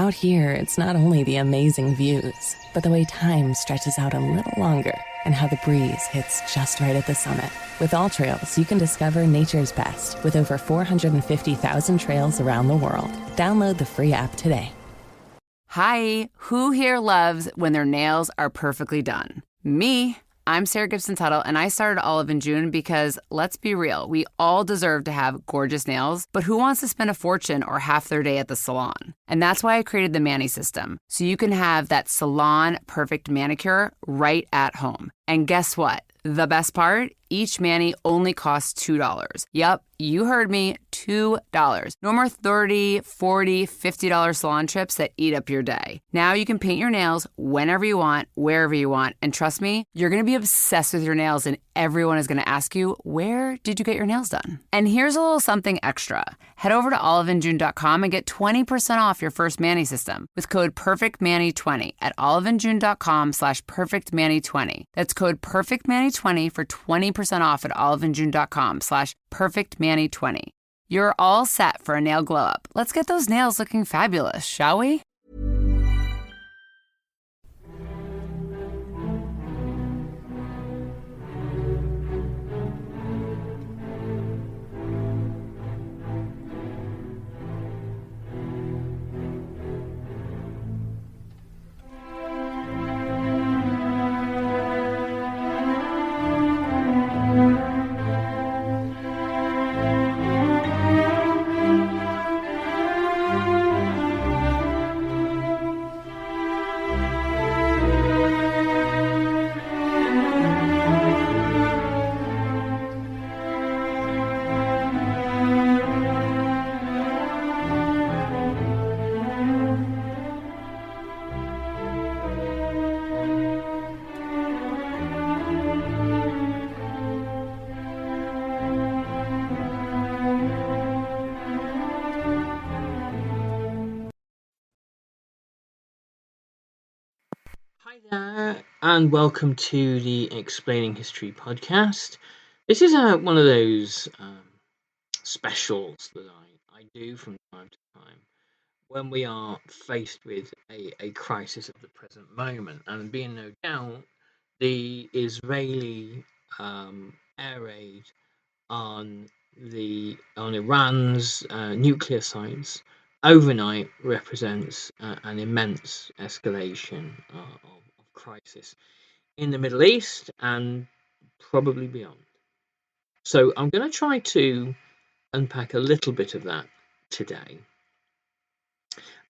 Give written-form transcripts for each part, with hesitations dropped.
Out here, it's not only the amazing views, but the way time stretches out a little longer and how the breeze hits just right at the summit. With All Trails, you can discover nature's best with over 450,000 trails around the world. Download the free app today. Hi, who here loves when their nails are perfectly done? Me. I'm Sarah Gibson Tuttle, and I started Olive in June because, let's be real, we all deserve to have gorgeous nails, but who wants to spend a fortune or half their day at the salon? And that's why I created the Mani system, so you can have that salon-perfect manicure right at home. And guess what? The best part? Each mani only costs $2. Yep, you heard me, $2. No more $30, $40, $50 salon trips that eat up your day. Now you can paint your nails whenever you want, wherever you want, and trust me, you're gonna be obsessed with your nails and everyone is gonna ask you, where did you get your nails done? And here's a little something extra. Head over to oliveinjune.com and get 20% off your first Mani system with code PERFECTMANI20 at oliveinjune.com/PERFECTMANI20. That's code PERFECTMANI20 for 20% off at oliveinjune.com/PERFECTMANI20. You're all set for a nail glow up. Let's get those nails looking fabulous, shall we? Hi there, and welcome to the Explaining History podcast. This is one of those specials that I do from time to time when we are faced with a crisis of the present moment, and being no doubt the Israeli air raid on Iran's nuclear sites overnight represents an immense escalation of crisis in the Middle East and probably beyond. So I'm going to try to unpack a little bit of that today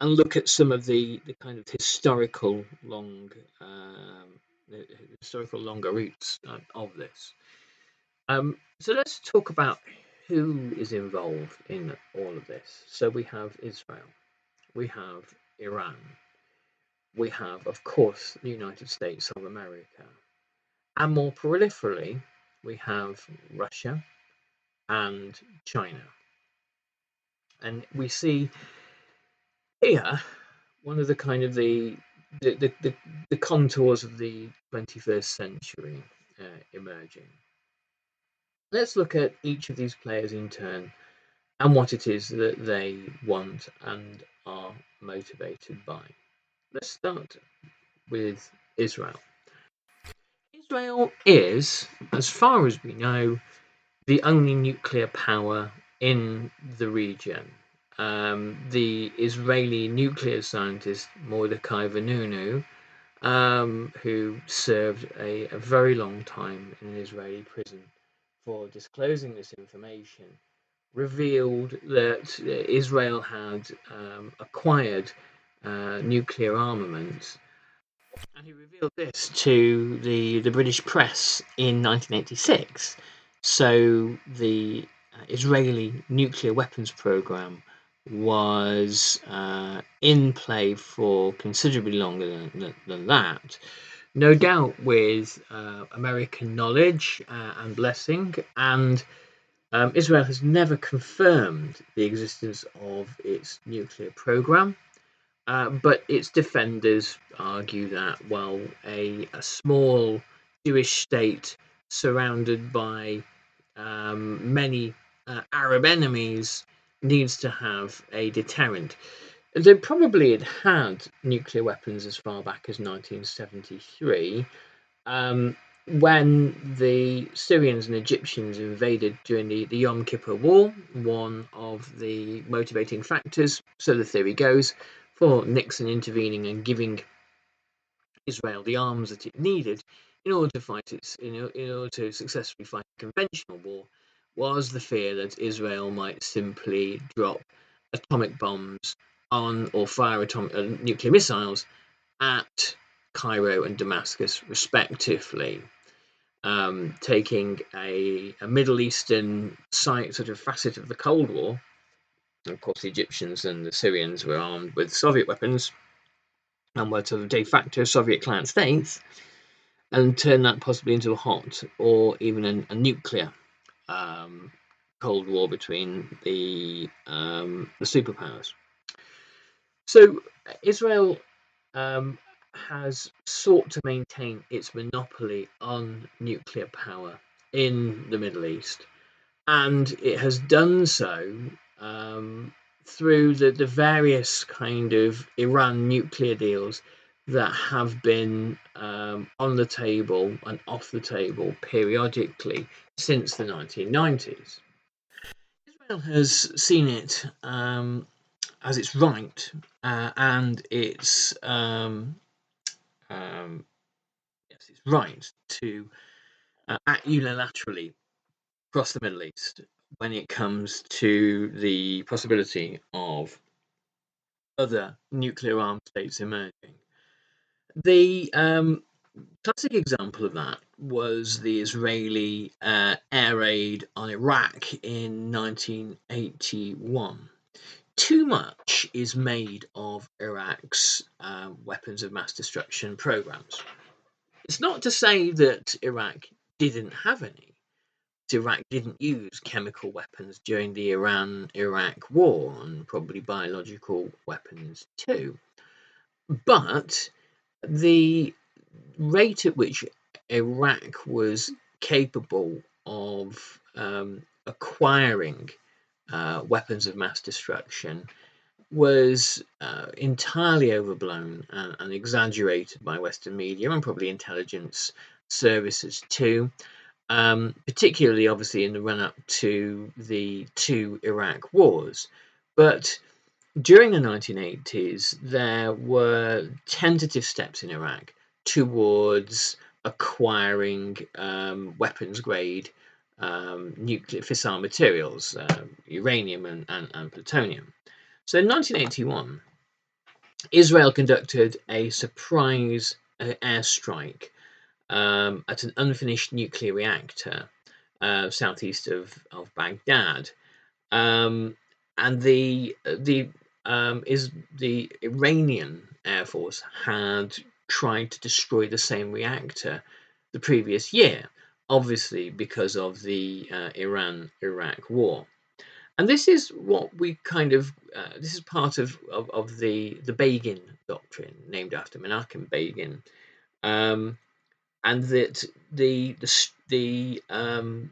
and look at some of the kind of historical longer roots of this. So let's talk about who is involved in all of this. So we have Israel, we have Iran, we have, of course, the United States of America, and more peripherally, we have Russia and China. And we see here one of the kind of the contours of the 21st century emerging. Let's look at each of these players in turn and what it is that they want and are motivated by. Let's start with Israel. Israel is, as far as we know, the only nuclear power in the region. The Israeli nuclear scientist Mordechai Vanunu, who served a very long time in an Israeli prison for disclosing this information, revealed that Israel had acquired nuclear armaments, and he revealed this to the British press in 1986. So the Israeli nuclear weapons program was in play for considerably longer than that, no doubt with American knowledge and blessing, and Israel has never confirmed the existence of its nuclear program, but its defenders argue that, well, a small Jewish state surrounded by many Arab enemies needs to have a deterrent. They probably had nuclear weapons as far back as 1973, when the Syrians and Egyptians invaded during the Yom Kippur War. One of the motivating factors, so the theory goes, for Nixon intervening and giving Israel the arms that it needed in order to fight in order to successfully fight a conventional war, was the fear that Israel might simply drop atomic bombs on or fire nuclear missiles at Cairo and Damascus, respectively, taking a Middle Eastern sort of facet of the Cold War. And of course, the Egyptians and the Syrians were armed with Soviet weapons and were sort of de facto Soviet client states, and turn that possibly into a hot or even a nuclear Cold War between the superpowers. So Israel has sought to maintain its monopoly on nuclear power in the Middle East, and it has done so through the various kind of Iran nuclear deals that have been on the table and off the table periodically since the 1990s. Israel has seen it as its right and its yes, its right to act unilaterally across the Middle East when it comes to the possibility of other nuclear armed states emerging. The classic example of that was the Israeli air raid on Iraq in 1981. Too much is made of Iraq's weapons of mass destruction programs. It's not to say that Iraq didn't have any. Iraq didn't use chemical weapons during the Iran-Iraq war, and probably biological weapons too. But the rate at which Iraq was capable of acquiring weapons of mass destruction was entirely overblown and exaggerated by Western media and probably intelligence services too. Particularly, obviously, in the run-up to the two Iraq wars. But during the 1980s, there were tentative steps in Iraq towards acquiring weapons-grade nuclear fissile materials, uranium and plutonium. So in 1981, Israel conducted a surprise airstrike at an unfinished nuclear reactor southeast of Baghdad, and the Iranian Air Force had tried to destroy the same reactor the previous year, obviously because of the Iran-Iraq war. And this is what we kind of this is part of the Begin doctrine, named after Menachem Begin. And that the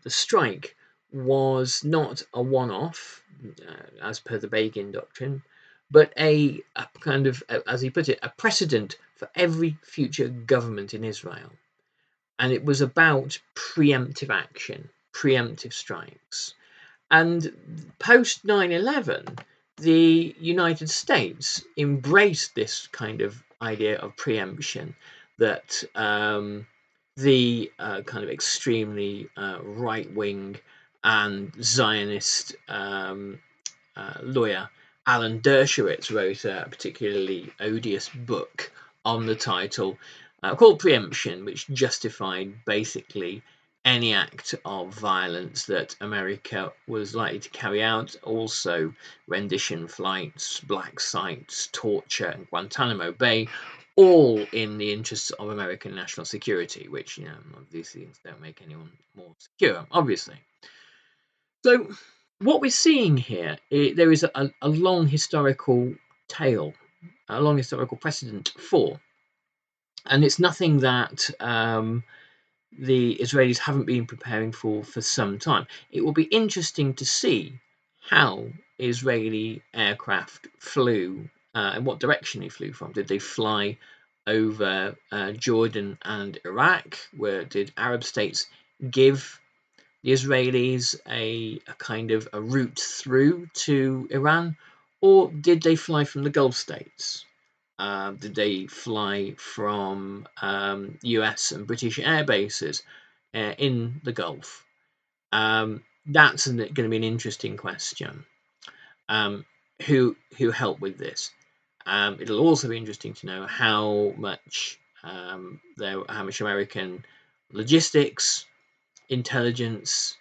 strike was not a one-off, as per the Begin doctrine, but a kind of, as he put it, a precedent for every future government in Israel. And it was about preemptive action, preemptive strikes. And post 9/11, the United States embraced this kind of idea of preemption that the kind of extremely right-wing and Zionist lawyer Alan Dershowitz wrote a particularly odious book on the title called Preemption, which justified basically any act of violence that America was likely to carry out, also rendition flights, black sites, torture, and Guantanamo Bay, all in the interests of American national security, which, these things don't make anyone more secure, obviously. So what we're seeing here, there is a long historical tale, a long historical precedent for, and it's nothing that the Israelis haven't been preparing for some time. It will be interesting to see how Israeli aircraft flew and what direction they flew from. Did they fly over Jordan and Iraq? Did Arab states give the Israelis a kind of a route through to Iran, or did they fly from the Gulf states? Did they fly from US and British air bases in the Gulf? That's going to be an interesting question. Who helped with this? It'll also be interesting to know how much American logistics, intelligence,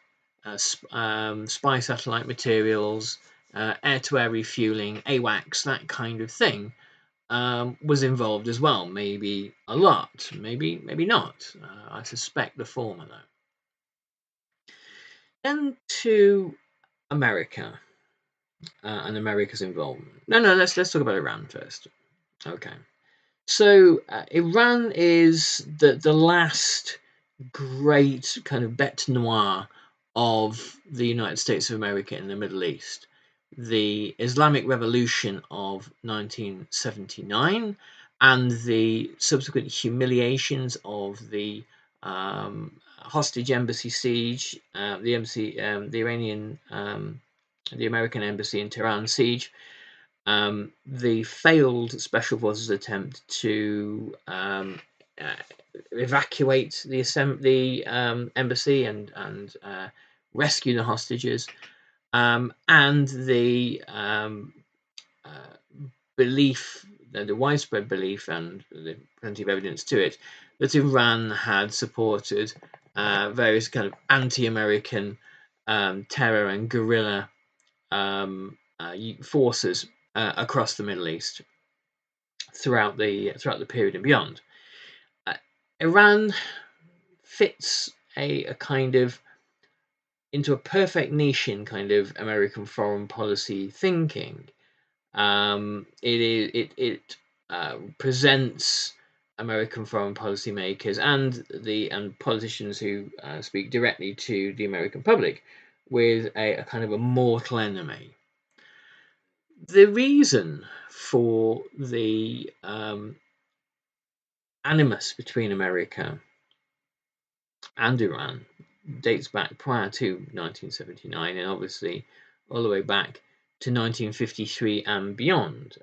spy satellite materials, air-to-air refueling, AWACS, that kind of thing, was involved as well. Maybe a lot, maybe not. I suspect the former, though. Then to America and America's involvement. No, let's talk about Iran first. Okay. So Iran is the last great kind of bête noire of the United States of America in the Middle East. The Islamic Revolution of 1979 and the subsequent humiliations of the hostage embassy siege, the Iranian, the American embassy in Tehran siege, the failed special forces attempt to evacuate the embassy and rescue the hostages, and the belief, the widespread belief, and plenty of evidence to it, that Iran had supported various kind of anti-American terror and guerrilla forces across the Middle East throughout the period and beyond. Iran fits a kind of into a perfect niche in kind of American foreign policy thinking. It presents American foreign policy makers and politicians who speak directly to the American public with a kind of a mortal enemy. The reason for the animus between America and Iran dates back prior to 1979, and obviously all the way back to 1953 and beyond.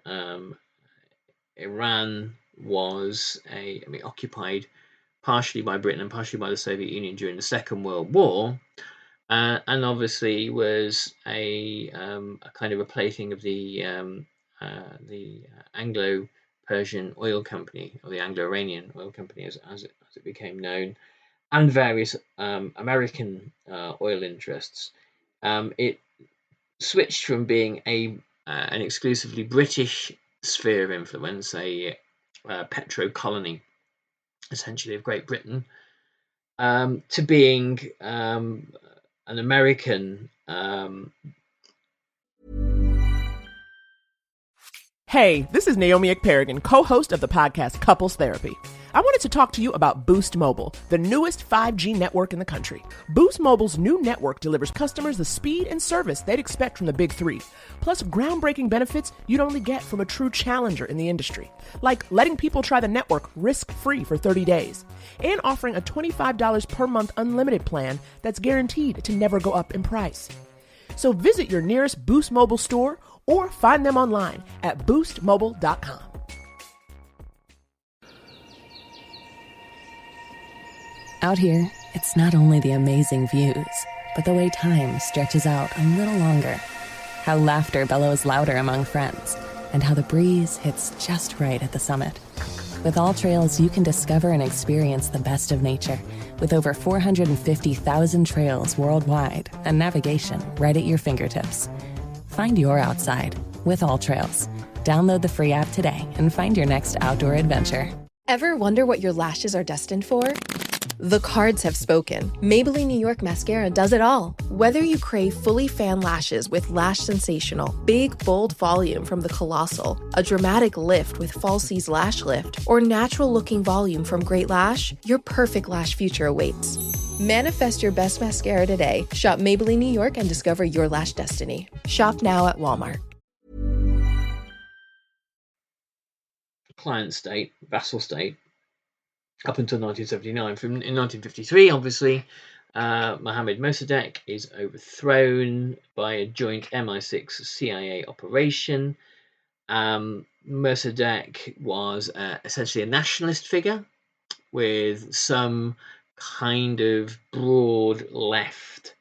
Iran was occupied partially by Britain and partially by the Soviet Union during the Second World War, and obviously was a kind of a plaything of the Anglo-Persian oil company, or the Anglo-Iranian oil company as it became known, and various American oil interests. It switched from being an exclusively British sphere of influence, a petro colony, essentially, of Great Britain, to being an American. Hey, this is Naomi Ekperigan, co-host of the podcast Couples Therapy. I wanted to talk to you about Boost Mobile, the newest 5G network in the country. Boost Mobile's new network delivers customers the speed and service they'd expect from the big three, plus groundbreaking benefits you'd only get from a true challenger in the industry, like letting people try the network risk-free for 30 days, and offering a $25 per month unlimited plan that's guaranteed to never go up in price. So visit your nearest Boost Mobile store or find them online at boostmobile.com. Out here, it's not only the amazing views, but the way time stretches out a little longer. How laughter bellows louder among friends, and how the breeze hits just right at the summit. With All Trails, you can discover and experience the best of nature, with over 450,000 trails worldwide and navigation right at your fingertips. Find your outside with All Trails. Download the free app today and find your next outdoor adventure. Ever wonder what your lashes are destined for? The cards have spoken. Maybelline New York Mascara does it all. Whether you crave fully fan lashes with Lash Sensational, big, bold volume from the Colossal, a dramatic lift with Falsies Lash Lift, or natural-looking volume from Great Lash, your perfect lash future awaits. Manifest your best mascara today. Shop Maybelline New York and discover your lash destiny. Shop now at Walmart. client state, vassal state, up until 1979. In 1953, obviously, Mohammad Mossadegh is overthrown by a joint MI6 CIA operation. Mossadegh was essentially a nationalist figure with some kind of broad left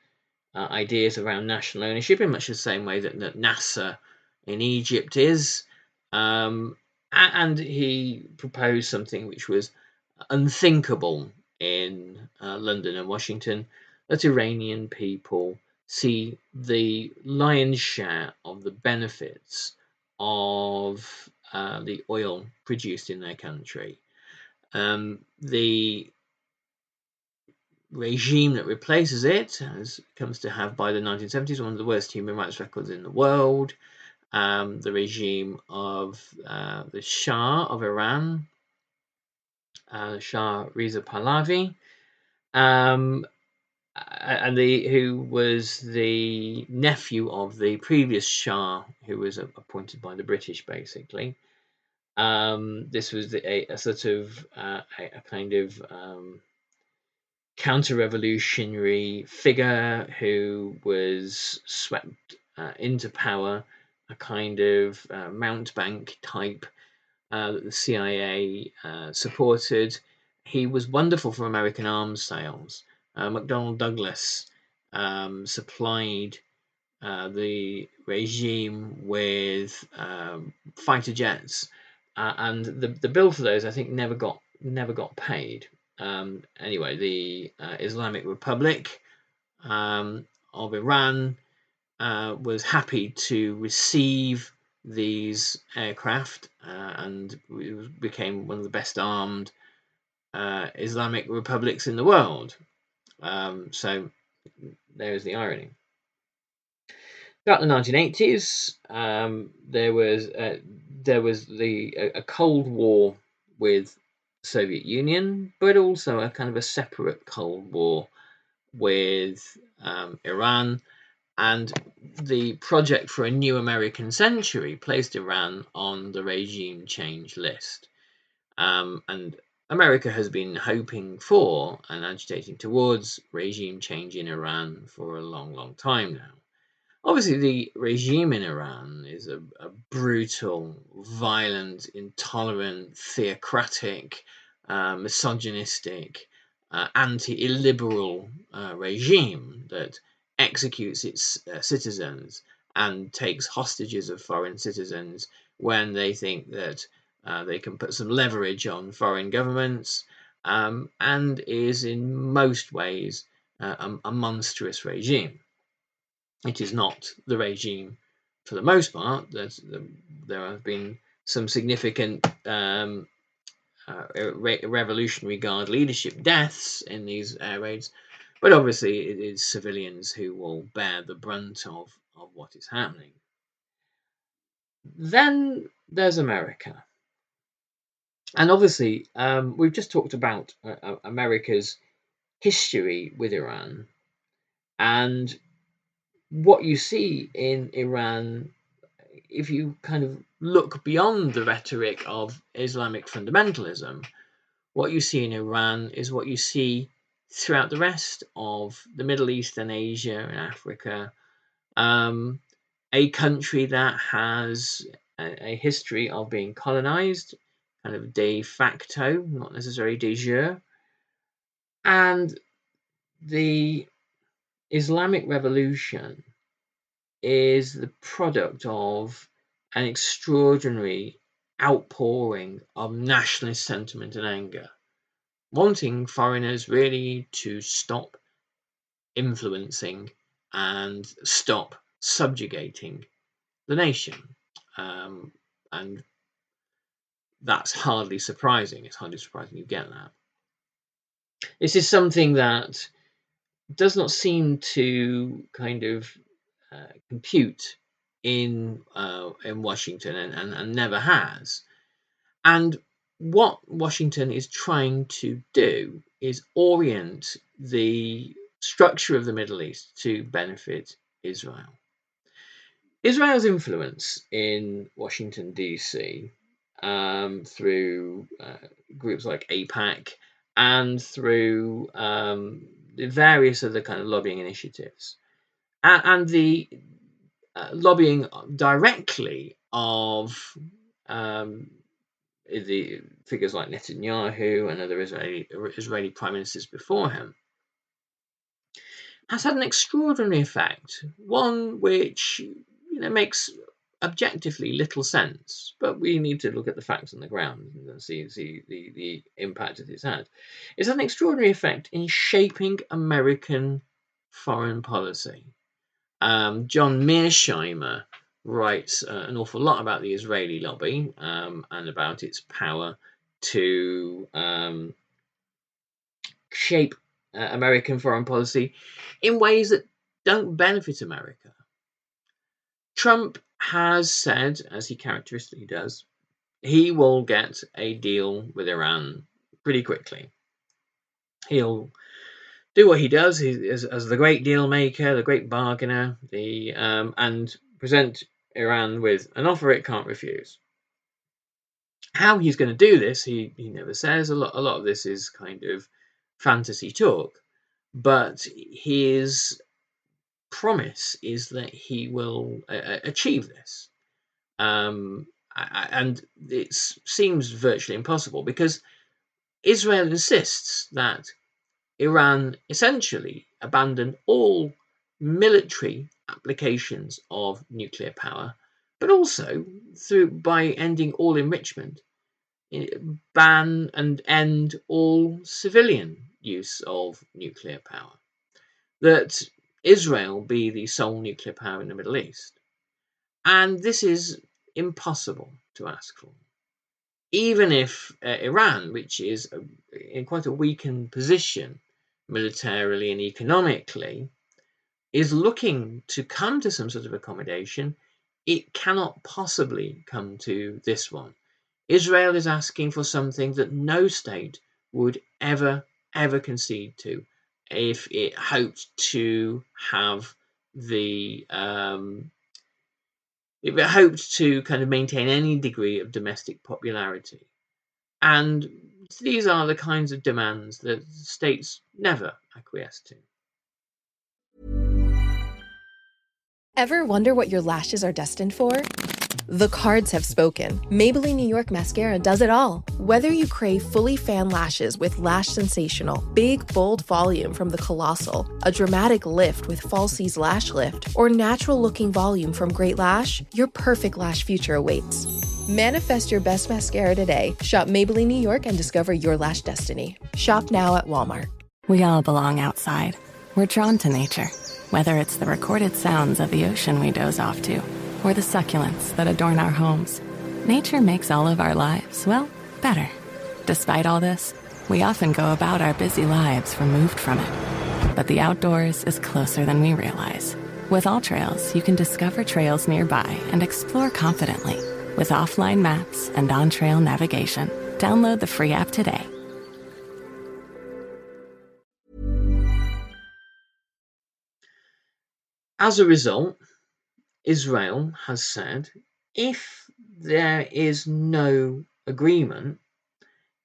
ideas around national ownership, in much the same way that Nasser in Egypt is. And he proposed something which was unthinkable in London and Washington, that Iranian people see the lion's share of the benefits of the oil produced in their country. The regime that replaces it comes to have, by the 1970s, one of the worst human rights records in the world. The regime of the Shah of Iran, Shah Reza Pahlavi, and who was the nephew of the previous Shah, who was appointed by the British, basically. This was a sort of a kind of counter-revolutionary figure who was swept into power, a kind of Mountbank type that the CIA supported. He was wonderful for American arms sales. McDonnell Douglas supplied the regime with fighter jets, and the bill for those, I think, never got paid. Anyway, the Islamic Republic of Iran was happy to receive these aircraft, and it became one of the best armed Islamic republics in the world. So there's the irony. Throughout the 1980s, there was a Cold War with the Soviet Union, but also a kind of a separate Cold War with Iran. And the project for a new American century placed Iran on the regime change list. And America has been hoping for and agitating towards regime change in Iran for a long, long time now. Obviously, the regime in Iran is a brutal, violent, intolerant, theocratic, misogynistic, anti-illiberal regime that executes its citizens and takes hostages of foreign citizens when they think that they can put some leverage on foreign governments, and is in most ways a monstrous regime. It is not the regime for the most part. There have been some significant Revolutionary Guard leadership deaths in these air raids, but obviously it is civilians who will bear the brunt of what is happening. Then there's America. And obviously, we've just talked about America's history with Iran, and what you see in Iran, if you kind of look beyond the rhetoric of Islamic fundamentalism, what you see in Iran is what you see throughout the rest of the Middle East and Asia and Africa. A country that has a history of being colonized, kind of de facto, not necessarily de jure. And the Islamic Revolution is the product of an extraordinary outpouring of nationalist sentiment and anger, wanting foreigners really to stop influencing and stop subjugating the nation. And that's hardly surprising. It's hardly surprising you get that. This is something that does not seem to kind of compute in Washington, and never has. And what Washington is trying to do is orient the structure of the Middle East to benefit Israel. Israel's influence in Washington, D.C. through groups like APAC, and through the various other kind of lobbying initiatives, and the lobbying directly of the figures like Netanyahu and other Israeli prime ministers before him, has had an extraordinary effect, one which makes objectively little sense, but we need to look at the facts on the ground and see the impact that it's had. It's had an extraordinary effect in shaping American foreign policy. John Mearsheimer writes an awful lot about the Israeli lobby and about its power to shape American foreign policy in ways that don't benefit America. Trump has said, as he characteristically does, he will get a deal with Iran pretty quickly. He'll do what he does as the great deal maker, the great bargainer, and present Iran with an offer it can't refuse. How he's going to do this, he never says. A lot of this is kind of fantasy talk, but his promise is that he will achieve this, and it seems virtually impossible because Israel insists that Iran essentially abandon all military applications of nuclear power, but also by ending all enrichment, ban and end all civilian use of nuclear power. That Israel be the sole nuclear power in the Middle East. And this is impossible to ask for. Even if Iran, which is in quite a weakened position militarily and economically, is looking to come to some sort of accommodation, it cannot possibly come to this one. Israel is asking for something that no state would ever concede to if it hoped to have if it hoped to kind of maintain any degree of domestic popularity. And these are the kinds of demands that states never acquiesce to. Ever wonder what your lashes are destined for? The cards have spoken. Maybelline New York Mascara does it all. Whether you crave fully fan lashes with Lash Sensational, big, bold volume from the Colossal, a dramatic lift with Falsies Lash Lift, or natural-looking volume from Great Lash, your perfect lash future awaits. Manifest your best mascara today. Shop Maybelline New York and discover your lash destiny. Shop now at Walmart. We all belong outside. We're drawn to nature, whether it's the recorded sounds of the ocean we doze off to, or the succulents that adorn our homes. Nature makes all of our lives, well, better. Despite all this, we often go about our busy lives removed from it. But the outdoors is closer than we realize. With AllTrails, you can discover trails nearby and explore confidently. With offline maps and on-trail navigation, download the free app today. As a result, Israel has said if there is no agreement,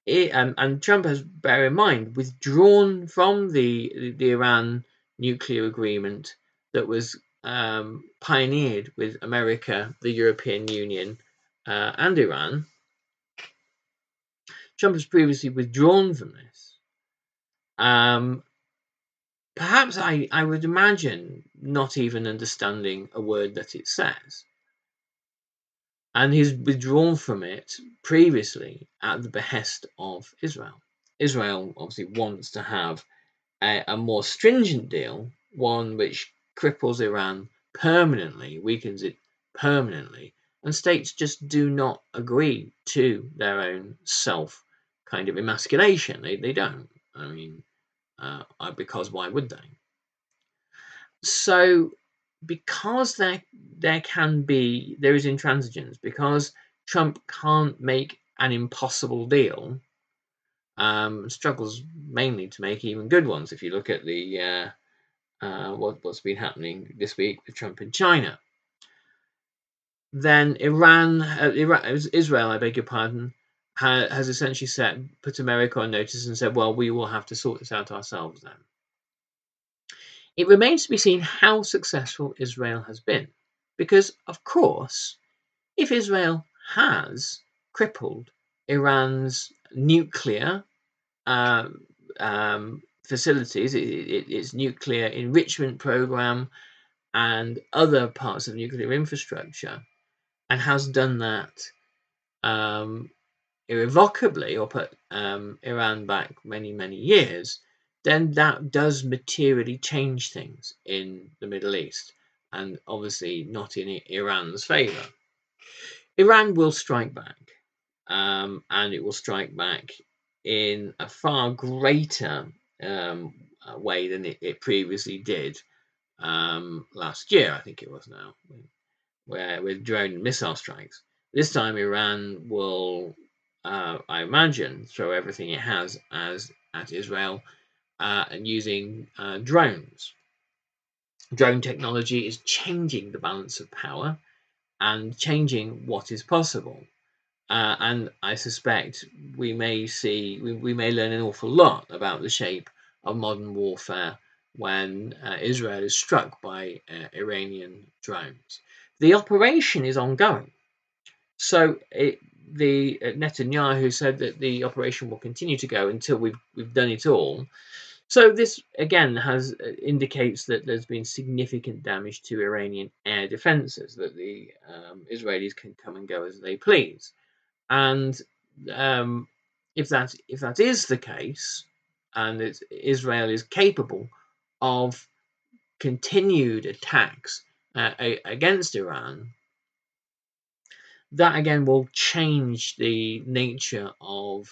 and Trump has, bear in mind, withdrawn from the Iran nuclear agreement that was pioneered with America, the European Union, and Iran. Trump has previously withdrawn from this. Perhaps I would imagine not even understanding a word that it says. And he's withdrawn from it previously at the behest of Israel. Israel obviously wants to have a more stringent deal, one which cripples Iran permanently, weakens it permanently, and states just do not agree to their own self kind of emasculation. They don't. I mean, because why would they? So, because there is intransigence, because Trump can't make an impossible deal, struggles mainly to make even good ones. If you look at the what's been happening this week with Trump in China, then Israel, I beg your pardon, has essentially put America on notice and said, well, we will have to sort this out ourselves then. It remains to be seen how successful Israel has been, because, of course, if Israel has crippled Iran's nuclear facilities, its nuclear enrichment program, and other parts of nuclear infrastructure, and has done that irrevocably, or put Iran back many, many years, then that does materially change things in the Middle East, and obviously not in Iran's favor. Iran will strike back, and it will strike back in a far greater way than it previously did last year, I think it was now, with drone and missile strikes. This time Iran will, I imagine, throw everything it has at Israel, and using drones. Drone technology is changing the balance of power and changing what is possible. And I suspect we may learn an awful lot about the shape of modern warfare when Israel is struck by Iranian drones. The operation is ongoing. So Netanyahu said that the operation will continue to go until we've done it all. So this again indicates that there's been significant damage to Iranian air defenses, that the Israelis can come and go as they please. And if that is the case, and Israel is capable of continued attacks against Iran, that again will change the nature of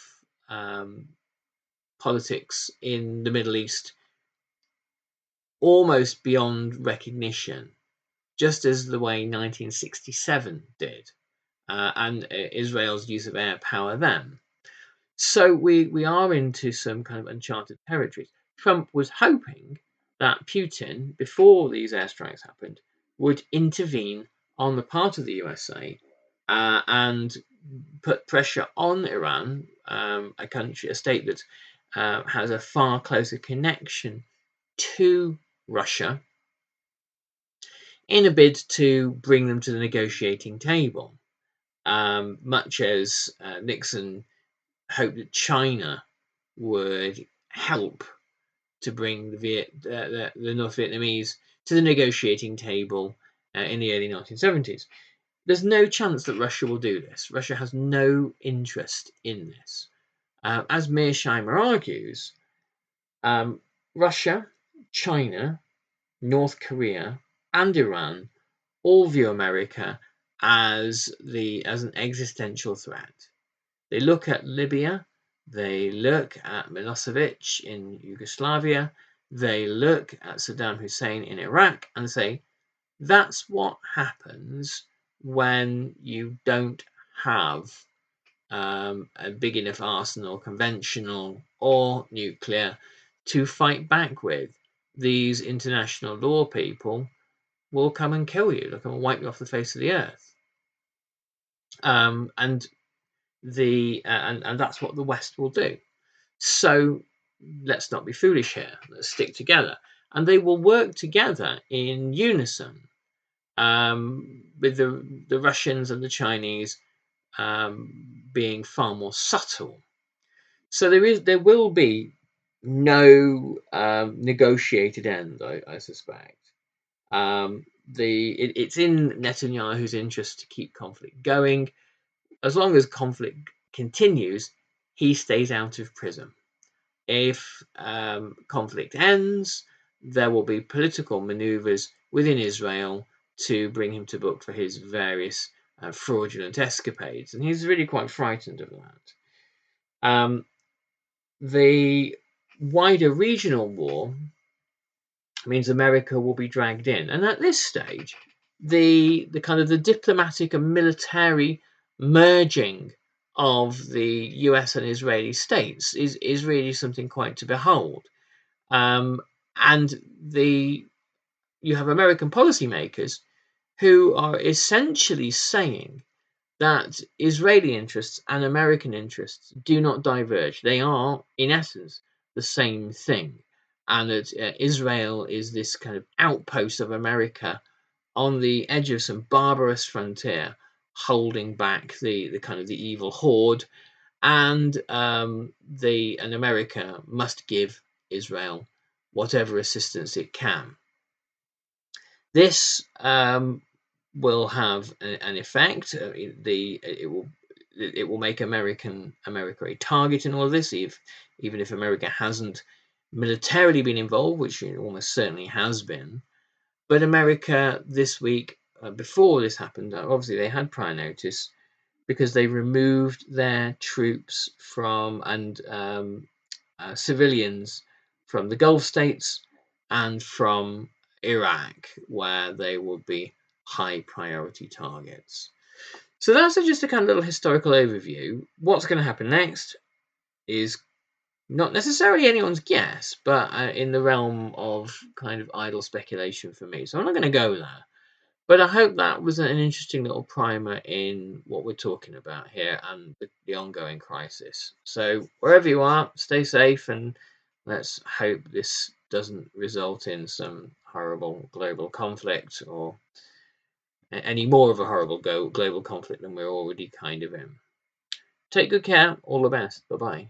politics in the Middle East almost beyond recognition, just as the way 1967 did, and Israel's use of air power then. So we are into some kind of uncharted territories. Trump was hoping that Putin, before these airstrikes happened, would intervene on the part of the USA and put pressure on Iran, a state that has a far closer connection to Russia, in a bid to bring them to the negotiating table, much as Nixon hoped that China would help to bring the North Vietnamese to the negotiating table in the early 1970s. There's no chance that Russia will do this. Russia has no interest in this. As Mearsheimer argues, Russia, China, North Korea, and Iran all view America as an existential threat. They look at Libya, they look at Milosevic in Yugoslavia, they look at Saddam Hussein in Iraq and say, that's what happens when you don't have a big enough arsenal, conventional or nuclear, to fight back with. These international law people will come and kill you. They'll come and wipe you off the face of the earth. And that's what the West will do. So let's not be foolish here. Let's stick together. And they will work together in unison, with the Russians and the Chinese being far more subtle. So there will be no negotiated end, I suspect. It's in Netanyahu's interest to keep conflict going. As long as conflict continues, he stays out of prison. If conflict ends, there will be political maneuvers within Israel to bring him to book for his various fraudulent escapades, and he's really quite frightened of that. The wider regional war means America will be dragged in, and at this stage, the kind of the diplomatic and military merging of the US and Israeli states is really something quite to behold. And you have American policymakers who are essentially saying that Israeli interests and American interests do not diverge. They are, in essence, the same thing. And that Israel is this kind of outpost of America on the edge of some barbarous frontier, holding back the kind of the evil horde, and America must give Israel whatever assistance it can. This will have an effect. It will make America a target in all of this, even if America hasn't militarily been involved, which it almost certainly has been. But America this week, before this happened, obviously they had prior notice, because they removed their troops from and civilians from the Gulf states and from Iraq, where they would be high priority targets. So that's just a kind of little historical overview. What's going to happen next is not necessarily anyone's guess, but in the realm of kind of idle speculation for me. So I'm not going to go there. But I hope that was an interesting little primer in what we're talking about here and the ongoing crisis. So wherever you are, stay safe, and let's hope this doesn't result in some horrible global conflict, or any more of a horrible global conflict than we're already kind of in. Take good care. All the best. Bye-bye.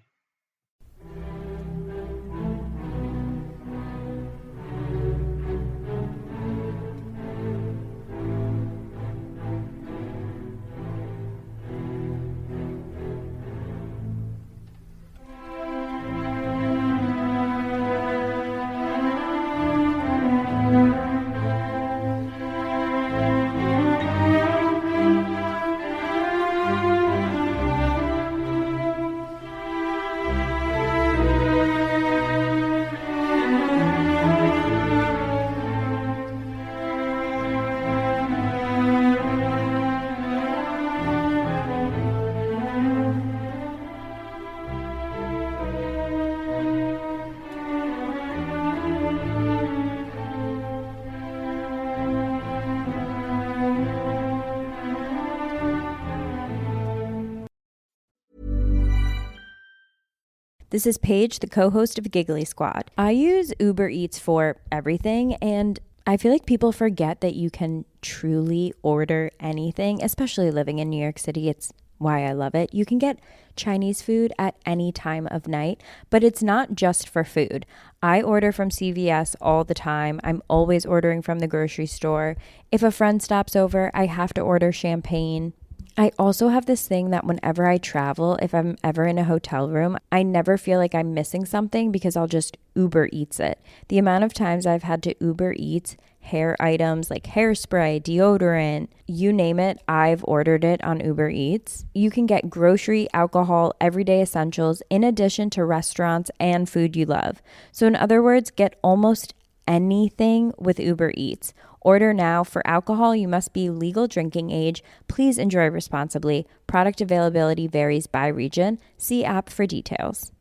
This is Paige, the co-host of Giggly Squad. I use Uber Eats for everything, and I feel like people forget that you can truly order anything, especially living in New York City. It's why I love it. You can get Chinese food at any time of night, but it's not just for food. I order from CVS all the time. I'm always ordering from the grocery store. If a friend stops over, I have to order champagne. I also have this thing that whenever I travel, if I'm ever in a hotel room, I never feel like I'm missing something because I'll just Uber Eats it. The amount of times I've had to Uber Eats hair items like hairspray, deodorant, you name it, I've ordered it on Uber Eats. You can get grocery, alcohol, everyday essentials in addition to restaurants and food you love. So in other words, get almost anything with Uber Eats. Order now. For alcohol, you must be legal drinking age. Please enjoy responsibly. Product availability varies by region. See app for details.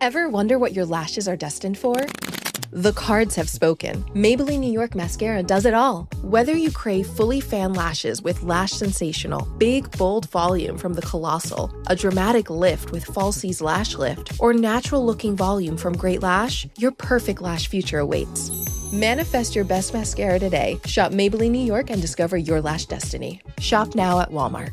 Ever wonder what your lashes are destined for? The cards have spoken. Maybelline New York Mascara does it all. Whether you crave fully fan lashes with Lash Sensational, big, bold volume from the Colossal, a dramatic lift with Falsies Lash Lift, or natural-looking volume from Great Lash, your perfect lash future awaits. Manifest your best mascara today. Shop Maybelline New York and discover your lash destiny. Shop now at Walmart.